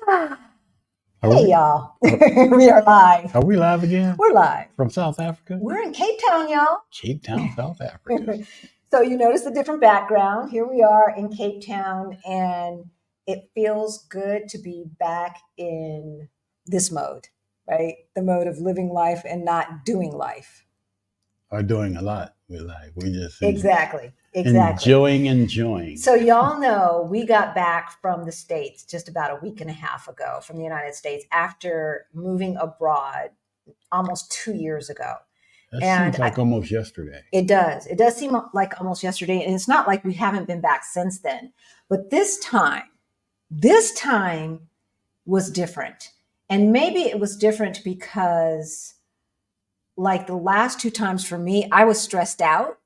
Hey, y'all. We are live. Are we live again? We're live. From South Africa? We're in Cape Town, y'all. Cape Town, South Africa. So you notice the different background. Here we are in Cape Town, and it feels good to be back in this mode, right? The mode of living life and not doing life. Are doing a lot with life. We just Exactly. enjoying. So y'all know we got back from the States just about a week and a half ago from the United States after moving abroad almost 2 years ago. That seems like almost yesterday. It does. It does seem like almost yesterday. And it's not like we haven't been back since then. But this time was different. And maybe it was different because, like the last two times for me, I was stressed out.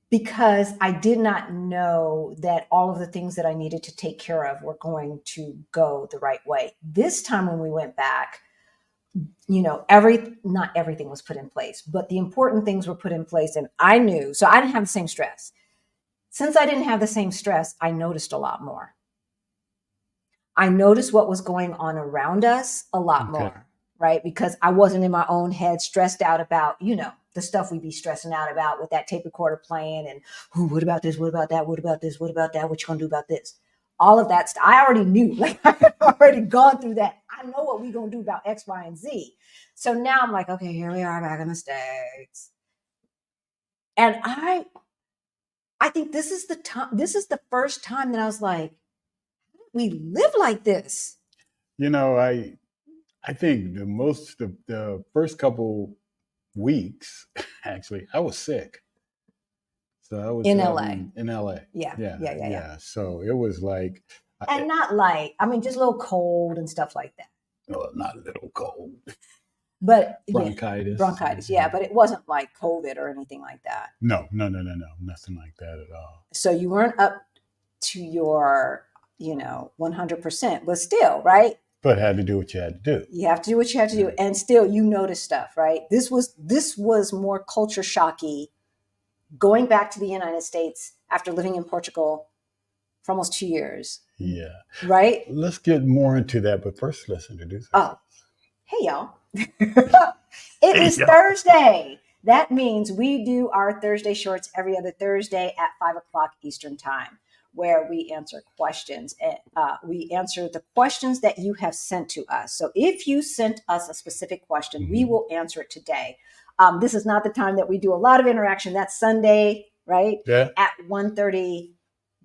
Because I did not know that all of the things that I needed to take care of were going to go the right way. This time when we went back, you know, not everything was put in place, but the important things were put in place. And I knew, so I didn't have the same stress. Since I didn't have the same stress, I noticed a lot more. I noticed what was going on around us a lot more, right? Because I wasn't in my own head stressed out about, you know, the stuff we'd be stressing out about with that tape recorder playing and what about this? What about that? What about this? What about that? What you gonna do about this? All of that stuff. I already knew, like I had already gone through that. I know what we're gonna do about X, Y, and Z. So now I'm like, okay, here we are back in the States. And I think this is the time, this is the first time that I was like, we live like this. You know, I think the first couple weeks, actually, I was sick. So I was in LA. In LA. Yeah. So it was like, and not like, I mean, just a little cold and stuff like that. No, not a little cold. But bronchitis. Yeah, but it wasn't like COVID or anything like that. No, nothing like that at all. So you weren't up to your, 100%, but still, right? But had to do what you had to do. You have to do what you have to do, and still you notice stuff, right? This was more culture shocky. Going back to the United States after living in Portugal for almost 2 years. Yeah. Right? Let's get more into that, but first let's introduce ourselves. Hey, y'all. It is Thursday. That means we do our Thursday shorts every other Thursday at 5:00 Eastern time, where we answer questions. We answer the questions that you have sent to us. So if you sent us a specific question, we will answer it today. This is not the time that we do a lot of interaction. That's Sunday, right? Yeah. At 1:30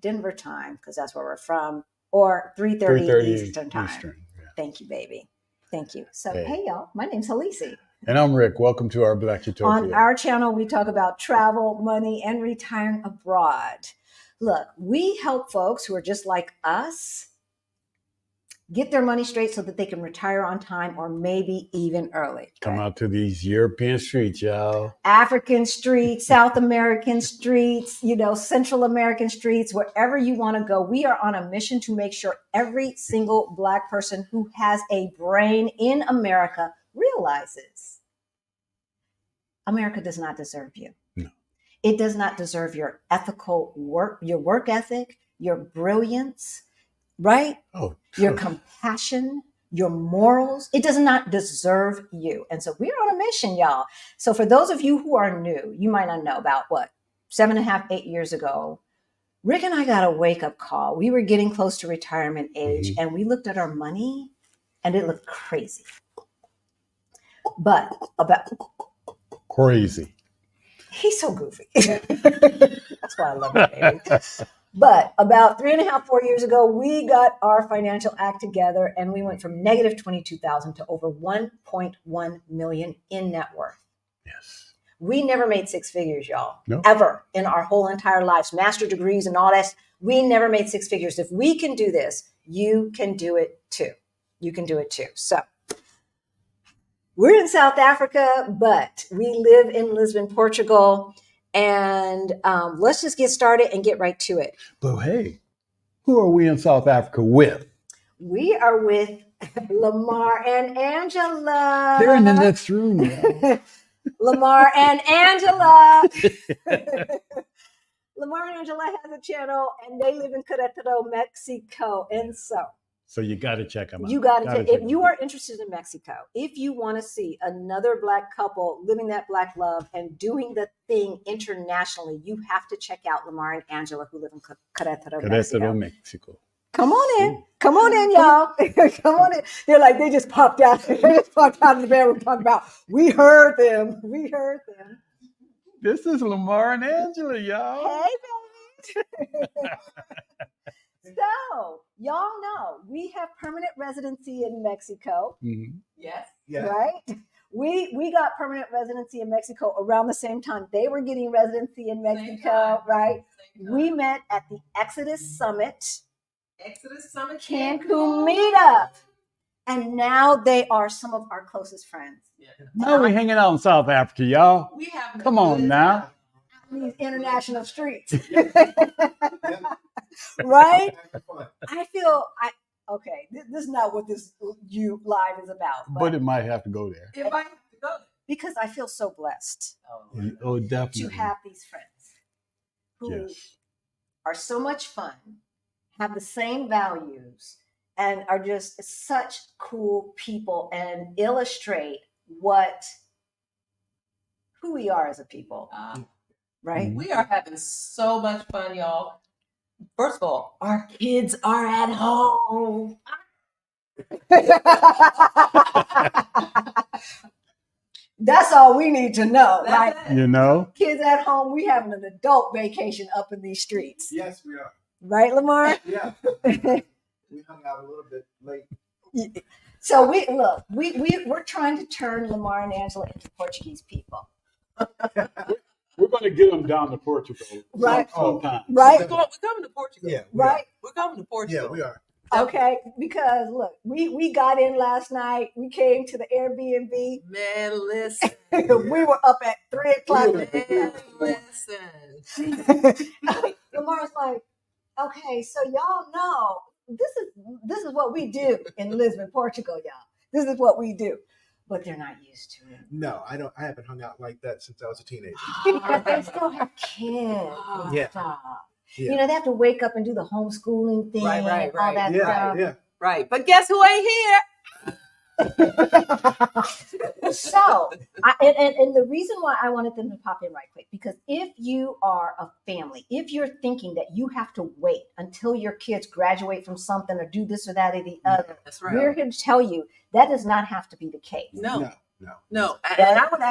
Denver time, because that's where we're from, or 3:30 Eastern time. Yeah. Thank you, baby. Thank you. So, hey y'all, my name's Halisi. And I'm Rick. Welcome to our Black Utopia. On our channel, we talk about travel, money, and retiring abroad. Look, we help folks who are just like us get their money straight so that they can retire on time or maybe even early. Come out to these European streets, y'all. African streets, South American streets, Central American streets, wherever you want to go. We are on a mission to make sure every single Black person who has a brain in America realizes America does not deserve you. No. It does not deserve your ethical work, your work ethic, your brilliance, right? Oh, your compassion, your morals. It does not deserve you. And so we're on a mission, y'all. So for those of you who are new, you might not know about 7.5, 8 years ago, Rick and I got a wake-up call. We were getting close to retirement age, and we looked at our money and it looked crazy. But about crazy. He's so goofy. That's why I love him, baby. But about 3.5, 4 years ago, we got our financial act together and we went from negative 22,000 to over 1.1 million in net worth. Yes. We never made six figures, y'all. No. Ever in our whole entire lives, master degrees and all that. We never made six figures. If we can do this, you can do it too. You can do it too. So we're in South Africa, but we live in Lisbon, Portugal. And let's just get started and get right to it. But hey, who are we in South Africa with? We are with Lamar and Angela. They're in the next room. Yeah. Lamar and Angela. Lamar and Angela has a channel, and they live in Querétaro, Mexico. And so you got to check them out. you got to, if you are interested in Mexico, if you want to see another Black couple living that Black love and doing the thing internationally, you have to check out Lamar and Angela, who live in Querétaro, Mexico. Come on in. Come on in, y'all. Come on in. They're like, they just popped out. They just popped out of the bedroom talking about, we heard them. We heard them. This is Lamar and Angela, y'all. Hey, baby. So, y'all know we have permanent residency in Mexico. Mm-hmm. Yes. Right? We got permanent residency in Mexico around the same time they were getting residency in Mexico, right? We met at the Exodus Summit Cancun meetup. And now they are some of our closest friends. Yeah. Now we're hanging out in South Africa, y'all. We have Come on now. These international streets. Right? Okay, this is not what this live is about. But it might have to go there. It might have to go there. Because I feel so blessed Oh, definitely. to have these friends who are so much fun, have the same values, and are just such cool people and illustrate who we are as a people. Right? We are having so much fun, y'all. First of all, our kids are at home. That's all we need to know, right? You know? Kids at home, we having an adult vacation up in these streets. Yes, we are. Right, Lamar? Yeah. We hung out a little bit late. So we're trying to turn Lamar and Angela into Portuguese people. We're going to get them down to Portugal. Right. Sometime. Right? We're coming to Portugal. Yeah. Right? We're coming to Portugal. Yeah, we are. Okay, because look, we got in last night. We came to the Airbnb. Man, listen. We were up at 3:00. Man, listen. Lamar's like, okay, so y'all know this is what we do in Lisbon, Portugal, y'all. This is what we do. But they're not used to it. No, I haven't hung out like that since I was a teenager. Because they still have kids. Yeah. Stuff. Yeah. You know, they have to wake up and do the homeschooling thing, Right. all that stuff. Yeah. Right. But guess who ain't here? So, and the reason why I wanted them to pop in right quick, because if you are a family, if you're thinking that you have to wait until your kids graduate from something or do this or that or the other, That's right. we're here to tell you that does not have to be the case. No. No. And I would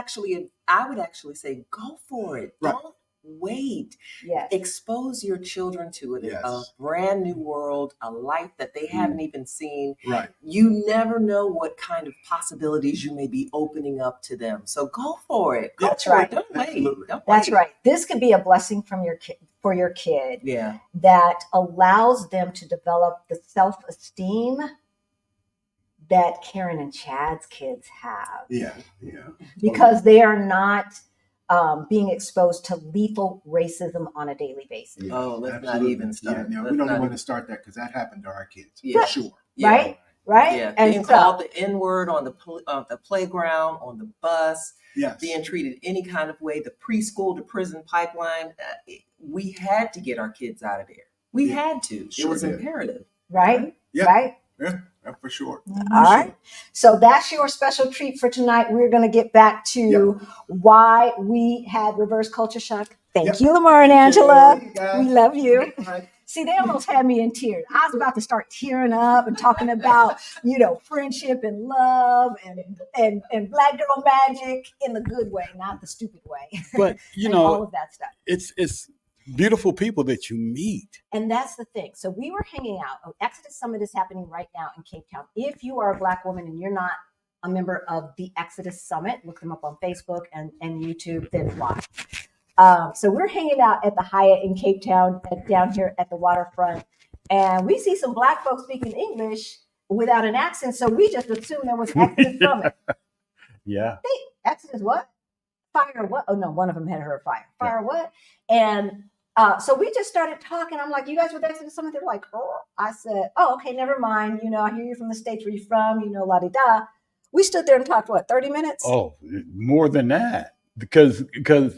actually say, go for it. Right. Don't wait. Yes. Expose your children to it. Yes. A brand new world, a life that they haven't even seen. Right. You never know what kind of possibilities you may be opening up to them. So go for it. Go That's for it. right. Don't wait. Absolutely. Don't That's wait. right. This could be a blessing from for your kid Yeah. that allows them to develop the self-esteem that Karen and Chad's kids have. Yeah. Because they are not being exposed to lethal racism on a daily basis. Yeah, Oh, let's not absolutely. even start. Yeah, no, Let's we don't not want to start that because that happened to our kids. Yeah. For sure. Yeah. Right? Right? Yeah, And being so, called the N-word on the playground, on the bus, Yes. being treated any kind of way, the preschool to prison pipeline, we had to get our kids out of there. We had to. Sure It was did. imperative. right? Yeah. Right? Yeah, for sure. All right. So that's your special treat for tonight. We're going to get back to why we had reverse culture shock. Thank you, Lamar and Angela. We love you. See, they almost had me in tears. I was about to start tearing up and talking about, friendship and love and Black girl magic in the good way, not the stupid way. But, and all of that stuff. it's beautiful people that you meet. And that's the thing. So we were hanging out. Exodus Summit is happening right now in Cape Town. If you are a Black woman and you're not a member of the Exodus Summit, look them up on Facebook and YouTube, then why? So we're hanging out at the Hyatt in Cape Town, down here at the waterfront. And we see some Black folks speaking English without an accent. So we just assumed there was Exodus Summit. Yeah. Exodus what? Fire what? Oh, no, one of them had heard fire. Fire what? And so we just started talking. I'm like, you guys with Exodus Summit? They're like, oh. I said, oh, okay, never mind. I hear you from the States. Where you from? La-di-da. We stood there and talked, 30 minutes? Oh, more than that. because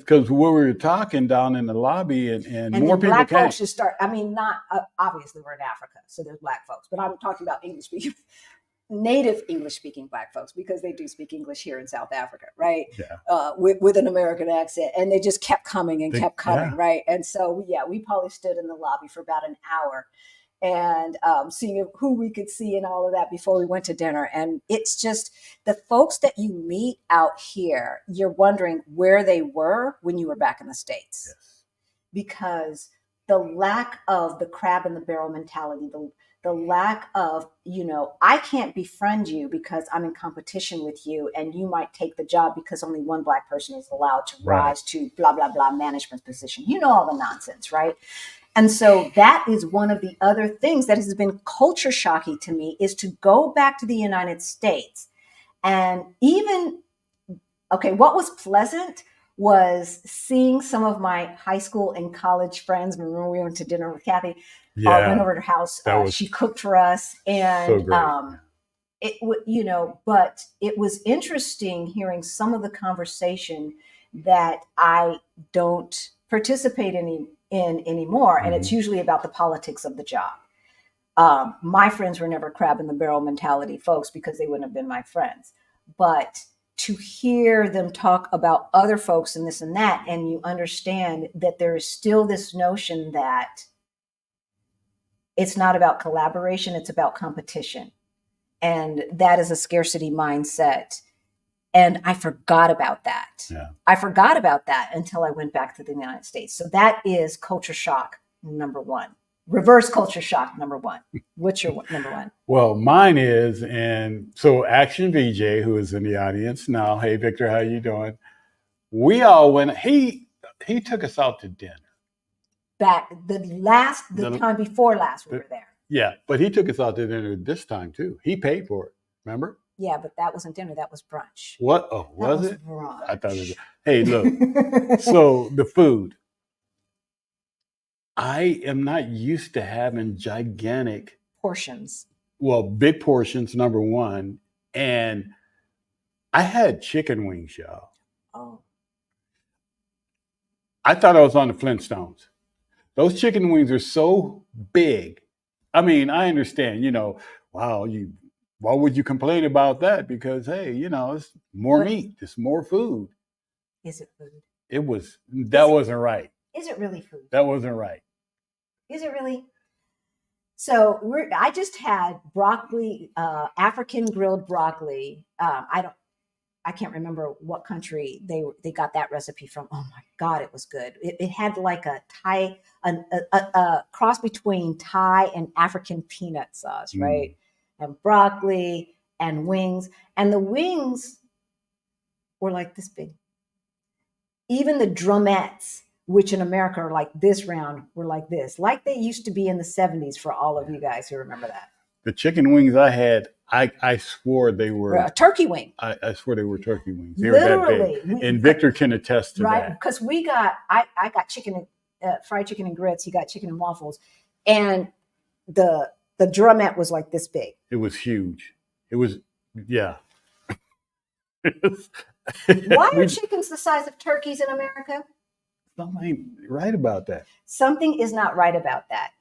we were talking down in the lobby and And more then people black came. folks just start. I mean, not obviously we're in Africa, so there's black folks, but I'm talking about English speaking, native English speaking black folks, because they do speak English here in South Africa, right? Yeah. With an American accent, and they just kept coming and kept coming, Yeah. right? And so we probably stood in the lobby for about an hour, and seeing who we could see and all of that before we went to dinner. And it's just the folks that you meet out here, you're wondering where they were when you were back in the States. Yes. Because the lack of the crab in the barrel mentality, the lack of, I can't befriend you because I'm in competition with you and you might take the job because only one black person is allowed to rise to blah, blah, blah management position. You know all the nonsense, right? And so that is one of the other things that has been culture shocking to me, is to go back to the United States. And even, okay, what was pleasant was seeing some of my high school and college friends. Remember, we went to dinner with Kathy. Went over to her house. She cooked for us, and so great. But it was interesting hearing some of the conversation that I don't participate in anymore, and it's usually about the politics of the job. My friends were never crab in the barrel mentality folks, because they wouldn't have been my friends. But to hear them talk about other folks and this and that, and you understand that there is still this notion that it's not about collaboration, it's about competition. And that is a scarcity mindset. And I forgot about that. Yeah. I forgot about that until I went back to the United States. So that is culture shock number one. Reverse culture shock number one. What's your number one? Well, mine is, and so Action VJ, who is in the audience now. Hey, Victor, how you doing? We all went. He took us out to dinner. Back the time before last, we were there. Yeah, but he took us out to dinner this time too. He paid for it. Remember? Yeah, but that wasn't dinner. That was brunch. What? Oh, was it? Brunch. I thought it was. Hey, look. So the food. I am not used to having gigantic portions. Well, big portions, number one. And I had chicken wings, y'all. Oh. I thought I was on the Flintstones. Those chicken wings are so big. I mean, I understand, wow, why would you complain about that? Because, hey, it's more meat, it's more food. Is it food? That wasn't right. Is it really food? That wasn't right. Is it really? So I just had broccoli, African grilled broccoli. I can't remember what country they got that recipe from. Oh my God, it was good. It had like a Thai, a cross between Thai and African peanut sauce, right? And broccoli and wings. And the wings were like this big. Even the drumettes, which in America are like this round, were like this, like they used to be in the 70s for all of you guys who remember that. The chicken wings I had, I swore they were a turkey wing. I swore they were turkey wings. They Literally, were that big. And Victor can attest to right? that. Because I got chicken, fried chicken and grits. He got chicken and waffles, and the drumette was like this big. It was huge. It was, yeah. Why are chickens the size of turkeys in America? Something ain't right about that. Something is not right about that.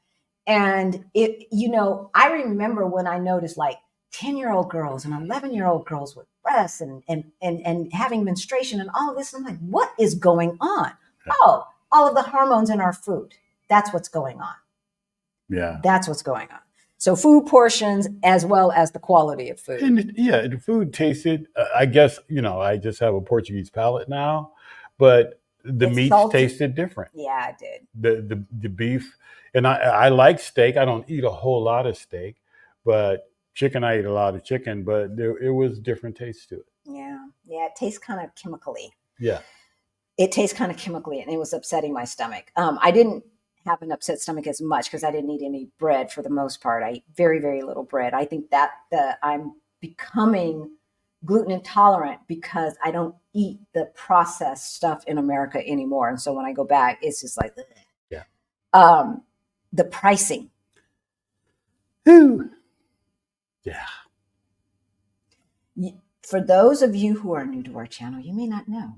And I remember when I noticed like 10-year-old girls and 11-year-old girls with breasts and having menstruation and all of this. I'm like, what is going on? Oh, all of the hormones in our food. That's what's going on. Yeah. That's what's going on. So food portions as well as the quality of food. And the food tasted, I guess, I just have a Portuguese palate now, but the meats tasted different. Yeah, it did. The beef, and I like steak. I don't eat a whole lot of steak, but chicken, I eat a lot of chicken, but it was different taste to it. Yeah. Yeah, it tastes kind of chemically. Yeah. It tastes kind of chemically, and it was upsetting my stomach. I didn't have an upset stomach as much because I didn't eat any bread for the most part. I eat very, very little bread. I think that I'm becoming gluten intolerant because I don't eat the processed stuff in America anymore. And so when I go back, it's just like, ugh. Yeah. The pricing. Ooh. Yeah. For those of you who are new to our channel, you may not know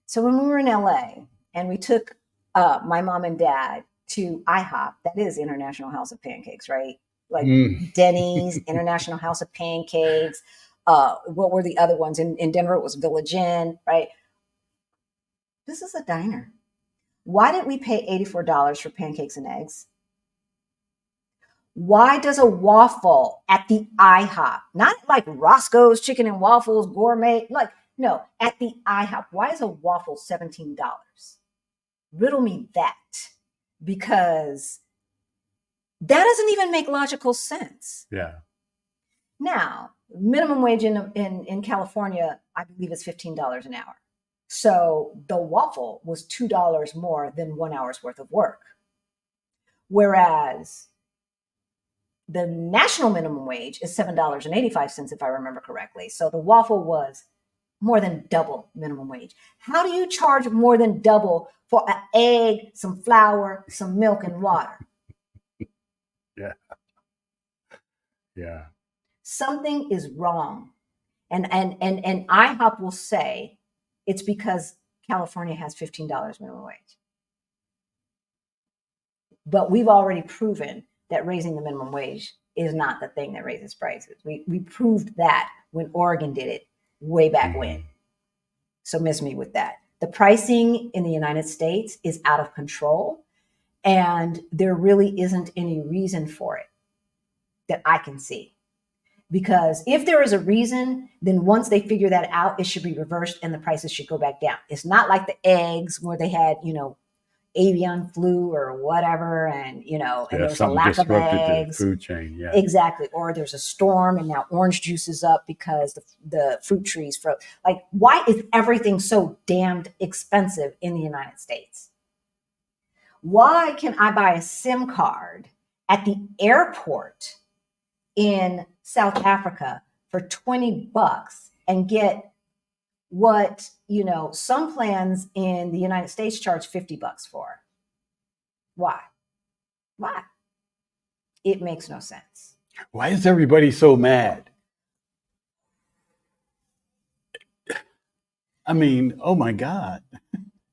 So when we were in LA and we took my mom and dad to IHOP, that is International House of Pancakes, right? Like Mm. Denny's, International House of Pancakes. What were the other ones? In Denver, it was Village Inn, right? This is a diner. Why did we pay $84 for pancakes and eggs? Why does a waffle at the IHOP, not like Roscoe's Chicken and Waffles Gourmet, like, no, at the IHOP, why is a waffle $17? Riddle me that, because that doesn't even make logical sense. Yeah. Now, minimum wage in California, I believe, is $15 an hour. So the waffle was $2 more than 1 hour's worth of work. Whereas the national minimum wage is $7.85, if I remember correctly. So the waffle was more than double minimum wage. How do you charge more than double for an egg, some flour, some milk, and water? Yeah. Yeah. Something is wrong. And IHOP will say it's because California has $15 minimum wage. But we've already proven that raising the minimum wage is not the thing that raises prices. We proved that when Oregon did it way back when. So miss me with that. The pricing in the United States is out of control, and there really isn't any reason for it that I can see. Because if there is a reason, then once they figure that out, it should be reversed and the prices should go back down. It's not like the eggs where they had, avian flu or whatever, and Yeah, there was a something lack of disrupted the eggs. food chain. Yeah. Exactly. Or there's a storm and now orange juice is up because the fruit trees froze. Like, why is everything so damned expensive in the United States? Why can I buy a SIM card at the airport in South Africa for $20 and get what, some plans in the United States charge $50 for? Why? It makes no sense. Why is everybody so mad? I mean, oh my God.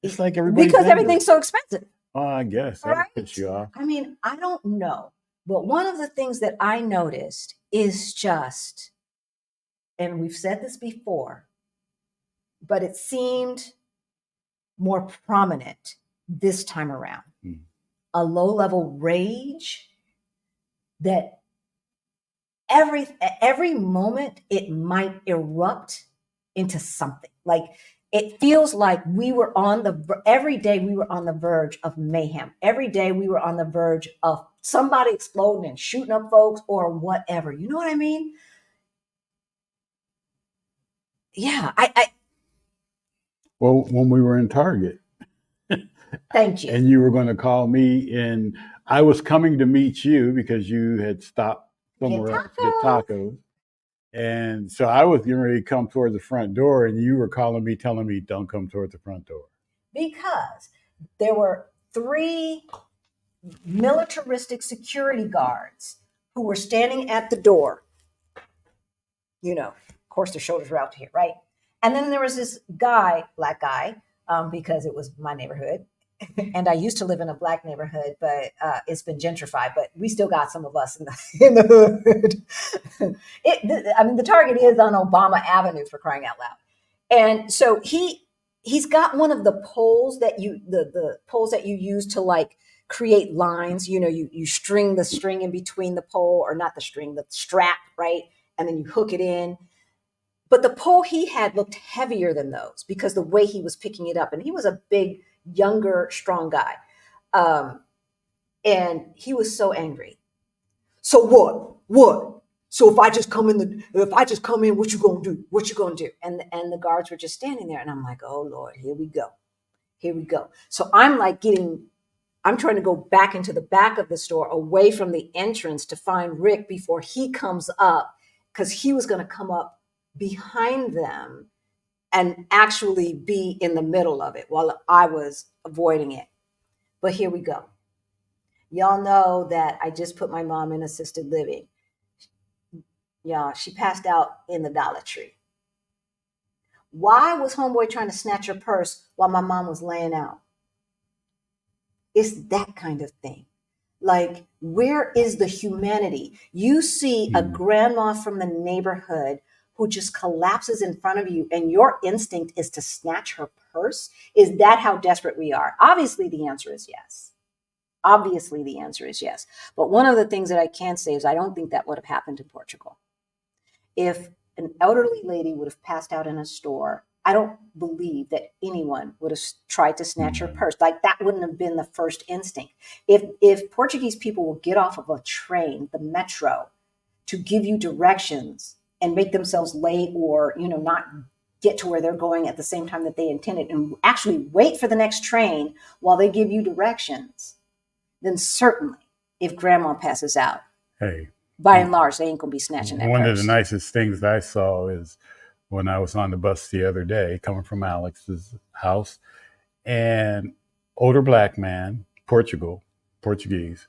It's like everybody's Because angry. everything's so expensive. Oh, I guess that'll Right? piss you off. I mean, I don't know. But one of the things that I noticed is just, and we've said this before, but it seemed more prominent this time around. A low-level rage that every moment it might erupt into something. Like, it feels like every day we were on the verge of mayhem. Every day we were on the verge of somebody exploding and shooting up folks or whatever. You know what I mean? Yeah, Well, when we were in Target, thank you. and you were going to call me, and I was coming to meet you because you had stopped somewhere else to get tacos. And so I was getting ready to come toward the front door, and you were calling me, telling me, don't come toward the front door. Because there were 3 militaristic security guards who were standing at the door. Of course, their shoulders were out to here, right? And then there was this guy, black guy, because it was my neighborhood. And I used to live in a black neighborhood, but it's been gentrified. But we still got some of us in the hood. The Target is on Obama Avenue, for crying out loud. And so he's got one of the poles that the poles that you use to, like, create lines. You string the string in between the pole, or not the string, the strap, right? And then you hook it in. But the pole he had looked heavier than those because the way he was picking it up. And he was a big, younger, strong guy. And he was so angry. So what? So if I just come in, what you gonna do? What you gonna do? And the guards were just standing there. And I'm like, oh Lord, here we go. So I'm trying to go back into the back of the store, away from the entrance, to find Rick before he comes up, because he was going to come up behind them and actually be in the middle of it while I was avoiding it. But here we go. Y'all know that I just put my mom in assisted living. Yeah, she passed out in the Dollar Tree. Why was homeboy trying to snatch her purse while my mom was laying out? It's that kind of thing. Like, where is the humanity? You see a Mm. grandma from the neighborhood who just collapses in front of you, and your instinct is to snatch her purse. Is that how desperate we are? Obviously, the answer is yes. Obviously, the answer is yes. But one of the things that I can say is I don't think that would have happened in Portugal. If an elderly lady would have passed out in a store, I don't believe that anyone would have tried to snatch her purse. Like, that wouldn't have been the first instinct. If Portuguese people will get off of a train, the metro, to give you directions and make themselves late, or not get to where they're going at the same time that they intended, and actually wait for the next train while they give you directions, then certainly, if grandma passes out, Hey, by and large, they ain't gonna be snatching that one of the purse. nicest things I saw is when I was on the bus the other day coming from Alex's house, and older black man, Portuguese,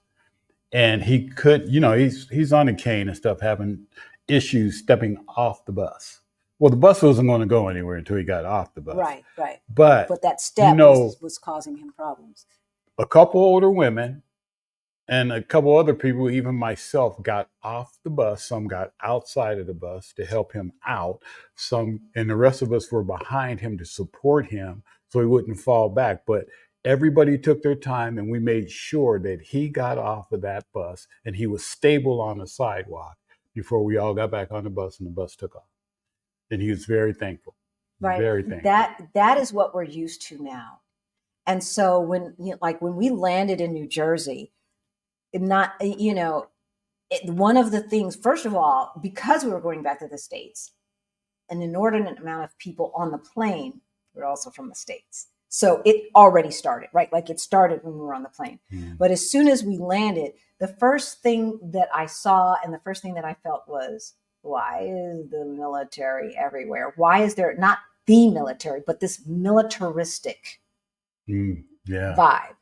and he could, he's on a cane and stuff, having issues stepping off the bus. Well, the bus wasn't going to go anywhere until he got off the bus. Right, right. But But that you step know, was causing him problems. a couple older women and a couple other people, even myself, got off the bus. Some got outside of the bus to help him out. And the rest of us were behind him to support him so he wouldn't fall back. But everybody took their time, and we made sure that he got off of that bus and he was stable on the sidewalk before we all got back on the bus and the bus took off. And he was very thankful. Right. Very thankful. That is what we're used to now. And so when we landed in New Jersey, one of the things, first of all, because we were going back to the States, an inordinate amount of people on the plane were also from the States. So it already started, right? Like, it started when we were on the plane. But as soon as we landed, the first thing that I saw and the first thing that I felt was, why is the military everywhere? Why is there not the military, but this militaristic vibe,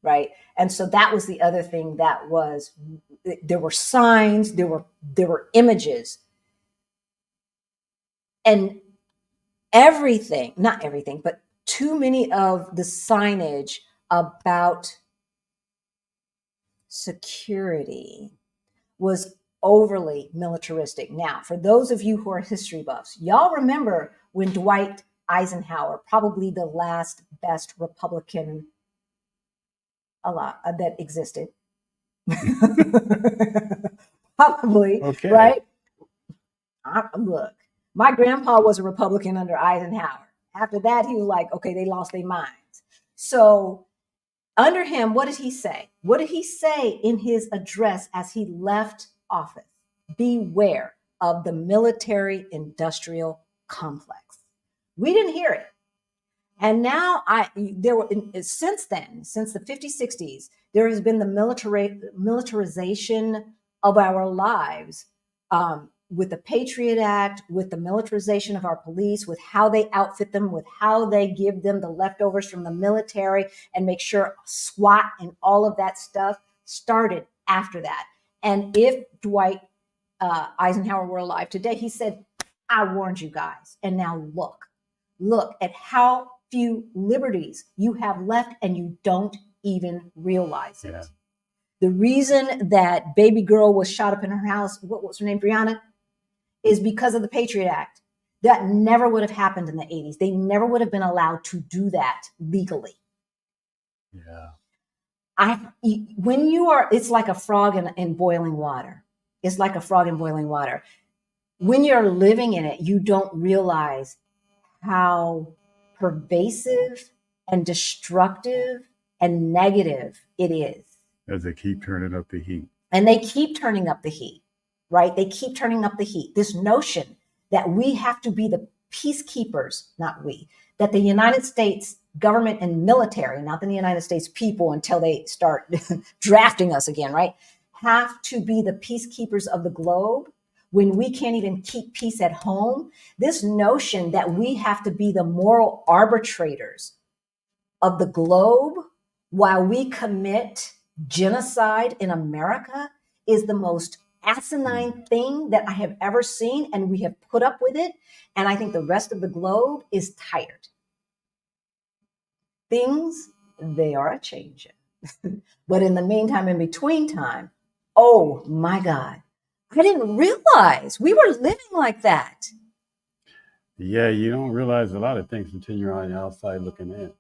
right? And so that was the other thing that was, there were signs, there were images, and not everything, but too many of the signage about security was overly militaristic. Now, for those of you who are history buffs, y'all remember when Dwight Eisenhower, probably the last best Republican that existed, probably, Okay. right? Look, my grandpa was a Republican under Eisenhower. After that, he was like, okay, they lost their minds. So under him, what did he say? What did he say in his address as he left office? Beware of the military industrial complex. We didn't hear it. And now since then, since the 50s, 60s, there has been the militarization of our lives, with the Patriot Act, with the militarization of our police, with how they outfit them, with how they give them the leftovers from the military and make sure SWAT and all of that stuff started after that. And if Dwight Eisenhower were alive today, he said, I warned you guys. And now look at how few liberties you have left, and you don't even realize it. Yeah. The reason that baby girl was shot up in her house, what was her name, Brianna, is because of the Patriot Act. That never would have happened in the 80s. They never would have been allowed to do that legally. Yeah. It's like a frog in boiling water. It's like a frog in boiling water. When you're living in it, you don't realize how pervasive and destructive and negative it is. As they keep turning up the heat. And they keep turning up the heat, right? They keep turning up the heat. This notion that we have to be the peacekeepers, not we, that the United States government and military, not the United States people until they start drafting us again, right, have to be the peacekeepers of the globe when we can't even keep peace at home. This notion that we have to be the moral arbitrators of the globe while we commit genocide in America is the most asinine thing that I have ever seen, and we have put up with it. And I think the rest of the globe is tired. Things, they are a changing. But in the meantime, in between time, oh my God, I didn't realize we were living like that. Yeah, you don't realize a lot of things until you're on the outside looking in.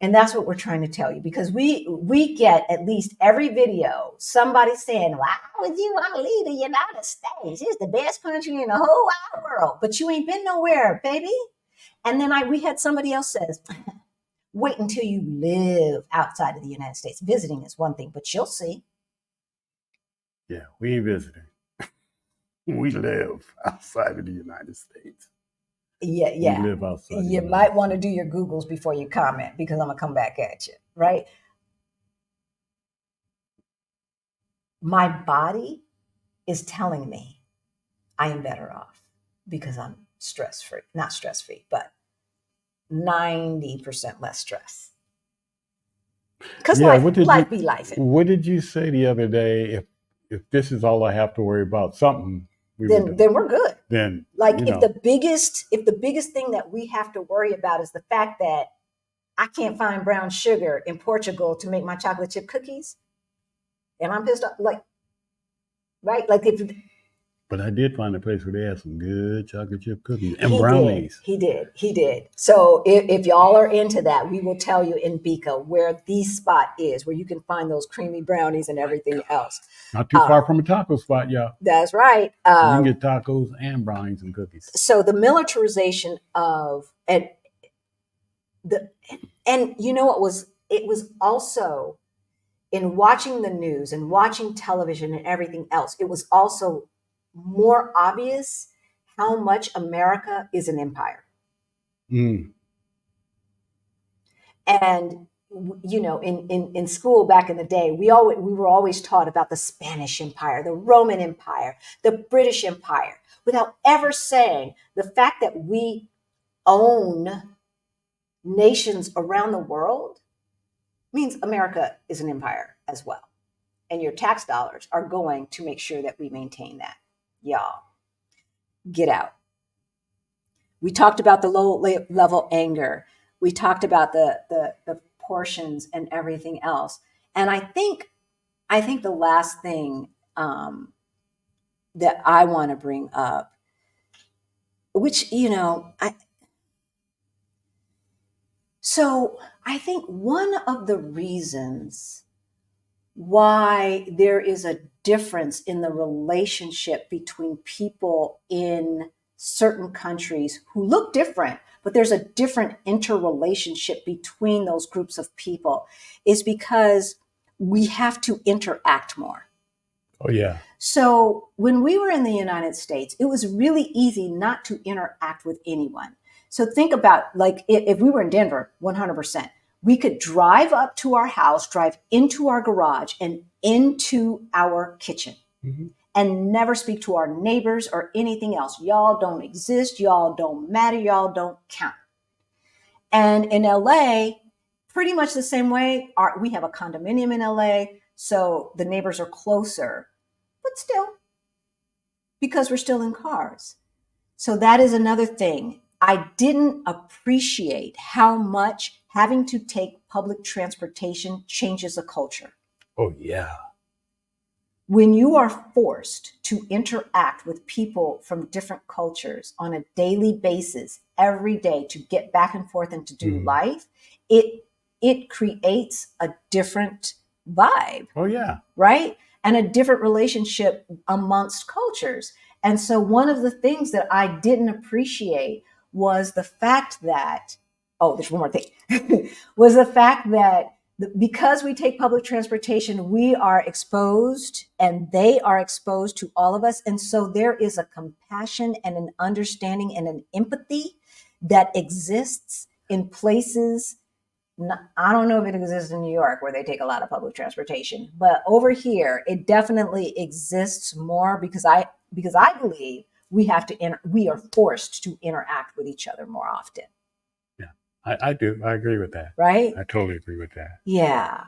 And that's what we're trying to tell you, because we get at least every video somebody saying, "Why would you want to leave the United States? It's the best country in the whole wide world." But you ain't been nowhere, baby. And then we had somebody else says, "Wait until you live outside of the United States. Visiting is one thing, but you'll see." Yeah, we ain't visiting. We live outside of the United States. Yeah, yeah. We live outside. You might want to do your Googles before you comment, because I'm gonna come back at you, right? My body is telling me I am better off because I'm stress-free, not stress-free, but 90% less stress. Because life be life. What did you say the other day? If this is all I have to worry about, something, then we're good. Then like if the biggest thing that we have to worry about is the fact that I can't find brown sugar in Portugal to make my chocolate chip cookies, and I'm pissed off. Like, right? Like But I did find a place where they had some good chocolate chip cookies and brownies. He did. So if y'all are into that, we will tell you in Bika where the spot is, where you can find those creamy brownies and everything else. Not too far from a taco spot, y'all. That's right. You can get tacos and brownies and cookies. So the militarization of and you know what was it was also in watching the news and watching television and everything else, it was also more obvious how much America is an empire. And you know, in school back in the day, we were always taught about the Spanish Empire, the Roman Empire, the British Empire, without ever saying the fact that we own nations around the world means America is an empire as well. And your tax dollars are going to make sure that we maintain that. Y'all, get out. We talked about the low level anger. We talked about the portions and everything else. And I think the last thing that I want to bring up, which, you know, I think one of the reasons why there is a difference in the relationship between people in certain countries who look different, but there's a different interrelationship between those groups of people, is because we have to interact more. Oh, yeah. So when we were in the United States, it was really easy not to interact with anyone. So think about, like, if we were in Denver, 100%, we could drive up to our house, drive into our garage and into our kitchen, and never speak to our neighbors or anything else. Y'all don't exist. Y'all don't matter. Y'all don't count. And in LA, pretty much the same way. We have a condominium in LA, so the neighbors are closer, but still, because we're still in cars. So that is another thing. I didn't appreciate how much having to take public transportation changes a culture. Oh, yeah. When you are forced to interact with people from different cultures on a daily basis, every day, to get back and forth and to do life, it creates a different vibe. Oh, yeah. Right? And a different relationship amongst cultures. And so one of the things that I didn't appreciate was the fact that, there's one more thing, was the fact that because we take public transportation, we are exposed and they are exposed to all of us. And so there is a compassion and an understanding and an empathy that exists in places. I don't know if it exists in New York where they take a lot of public transportation, but over here, it definitely exists more because I believe we are forced to interact with each other more often. Yeah, I do. I agree with that. Right? I totally agree with that. Yeah.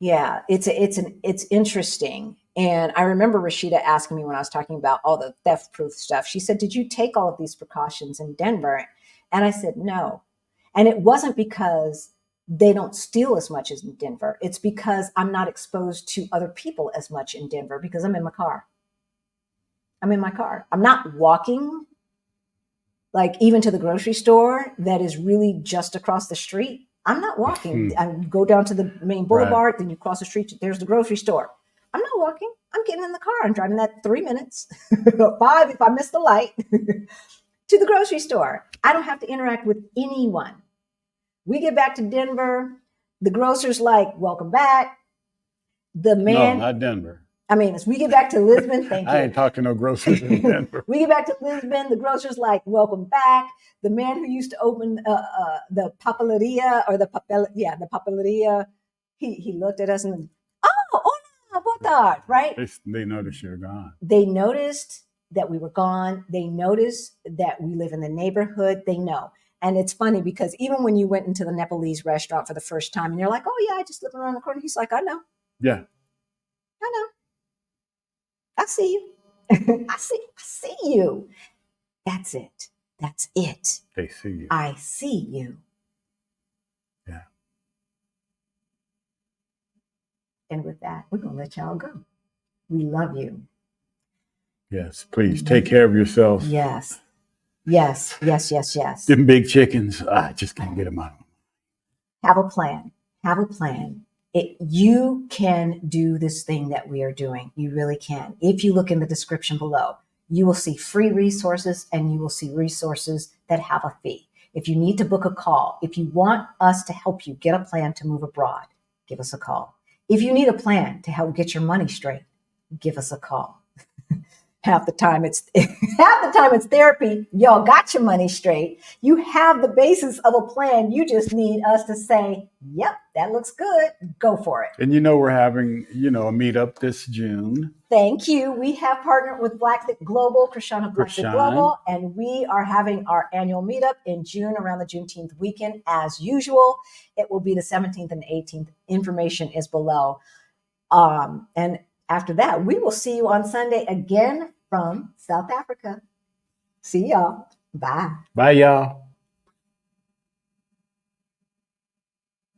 Yeah, it's interesting. And I remember Rashida asking me when I was talking about all the theft proof stuff. She said, "Did you take all of these precautions in Denver?" And I said, "No." And it wasn't because they don't steal as much as in Denver. It's because I'm not exposed to other people as much in Denver because I'm in my car. I'm in my car. I'm not walking like even to the grocery store that is really just across the street. I'm not walking. I go down to the main Right. boulevard, then you cross the street, there's the grocery store. I'm not walking. I'm getting in the car. I'm driving that 3 minutes, 5 if I miss the light, to the grocery store. I don't have to interact with anyone. We get back to Denver. The grocer's like, "Welcome back." The No, man, not Denver. I mean, as we get back to Lisbon, thank I you. ain't talking no groceries in Denver. We get back to Lisbon. The grocer's like, "Welcome back." The man who used to open the papeleria or the papeleria, he looked at us and, "Oh, hola, boa tarde," right? They notice you're gone. They noticed that we were gone. They noticed that we live in the neighborhood. They know. And it's funny because even when you went into the Nepalese restaurant for the first time and you're like, "Oh, yeah, I just live around the corner." He's like, "I know. Yeah. I know. I see you. I see you." That's it. That's it. They see you. I see you. Yeah. And with that, we're going to let y'all go. We love you. Yes. Please take care of yourself. Yes. Yes. Yes. Yes. Yes. Them big chickens, I just can't get them out. Have a plan. Have a plan. You can do this thing that we are doing. You really can. If you look in the description below, you will see free resources and you will see resources that have a fee. If you need to book a call, if you want us to help you get a plan to move abroad, give us a call. If you need a plan to help get your money straight, give us a call. Half the time it's therapy. Y'all got your money straight. You have the basis of a plan. You just need us to say, "Yep, that looks good. Go for it." And we're having, a meetup this June. Thank you. We have partnered with Blackfit Global, Krishana Blackfit Krishan. Global, and we are having our annual meetup in June around the Juneteenth weekend as usual. It will be the 17th and 18th. Information is below. And after that, we will see you on Sunday again from South Africa. See y'all. Bye. Bye, y'all.